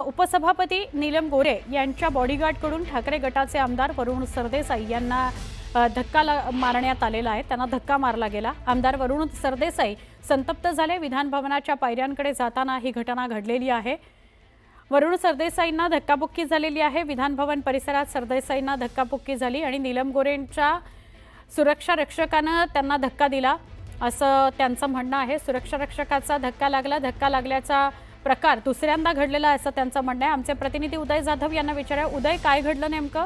उपसभापती नीलम गोरे यांच्या बॉडीगार्डकडून ठाकरे गटाचे आमदार वरुण सरदेसाई यांना धक्का मारण्यात आलेला आहे। त्यांना धक्का मारला गेला। आमदार वरुण सरदेसाई संतप्त झाले। विधान भवनाच्या पायऱ्यांकडे जाताना ही घटना घडलेली आहे। वरुण सरदेसाईंना धक्काबुक्की झालेली आहे। विधान भवन परिसरात सरदेसाईंना धक्काबुक्की झाली आणि नीलम गोरेंच्या सुरक्षा रक्षकाने त्यांना धक्का दिला असं त्यांचं म्हणणं आहे। सुरक्षा रक्षकाचा धक्का लागला। धक्का लागल्याचा प्रकार दुसऱ्यांदा घडलेला असं त्यांचं म्हणणं आहे। आमचे प्रतिनिधी उदय जाधव यांना विचारा, उदय काय घडलं नेमकं?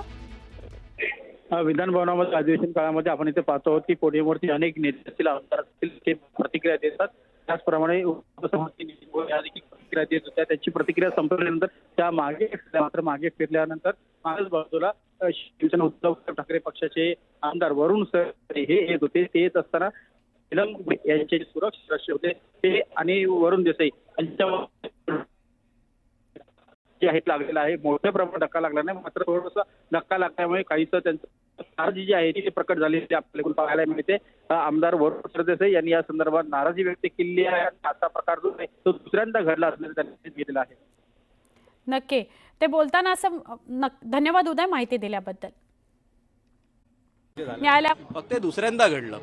विधान भवनामध्ये अधिवेशन काळामध्ये आपण इथे पाहतो की पोडियमवरती अनेक नेते असतील, आमदार असतील, ते प्रतिक्रिया देतात। त्याचप्रमाणे उपसभापती प्रतिक्रिया देत होत्या। त्याची प्रतिक्रिया संपल्यानंतर त्या मागे फिरल्यानंतर मागच बाजूला शिवसेना उद्धव ठाकरे पक्षाचे आमदार वरुण सरदेसाई हे येत होते। ते येत असताना नीलम यांचे सुरक्षा रक्षक होते ते आणि वरुण देसाई यांच्या जे आहे लागलेला आहे। मोठ्या प्रमाणात धक्का लागला नाही, मात्र थोडासा धक्का लागल्यामुळे काहीसं त्यांचं नाराजी जी आहे ती प्रकट झालेली आपल्याकडून पाहायला मिळते। आमदार वरुण सरदेसाई यांनी या संदर्भात नाराजी व्यक्त केली आहे। असा प्रकार जो आहे तो दुसऱ्यांदा घडला असल्याचं त्यांनी सांगितलेलं आहे। नक्की ते बोलताना असं धन्यवाद उदय माहिती दिल्याबद्दल। न्यायालय फक्त दुसऱ्यांदा घडलं।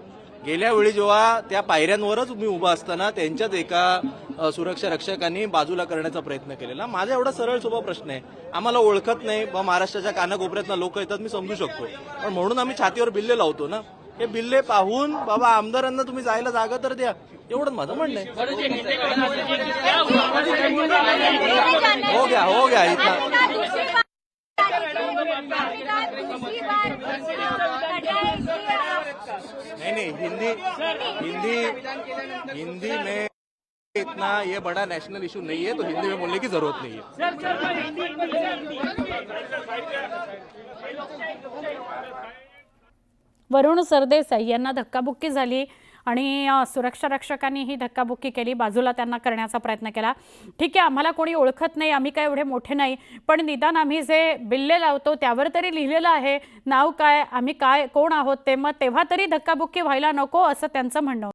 गेल्या वेळी जेव्हा त्या पायऱ्यांवरच मी उभा असताना त्यांच्याच एका सुरक्षा रक्षकांनी बाजूला करण्याचा प्रयत्न केलेला। माझा एवढा सरळ सोपा प्रश्न आहे, आम्हाला ओळखत नाही बा, महाराष्ट्राच्या कानाकोपऱ्यातनं लोक येतात मी समजू शकतो, पण म्हणून आम्ही छातीवर बिल्ले लावतो ना। हे बिल्ले पाहून बाबा आमदारांना तुम्ही जायला जागा तर द्या, एवढंच माझं म्हणणं आहे। हो गया इथं नहीं हिंदी में इतना ये बड़ा नेशनल इशू नहीं है, तो हिंदी में बोलने की जरूरत नहीं है। वरुण सरदेसाई यांना धक्काबुक्की झाली आणि सुरक्षा रक्षकांनी ही धक्काबुक्की केली, बाजूला त्यांना करण्याचा प्रयत्न केला। ठीक आहे, आम्हाला कोणी ओळखत नाही, आम्ही काय एवढे मोठे नाही, पण निदान आम्ही जे बिल्ले लावतो त्यावर तरी लिहिलेलं आहे नाव काय, आम्ही काय कोण आहोत ते, मग तेव्हा तरी धक्काबुक्की व्हायला नको असं त्यांचं म्हणणं।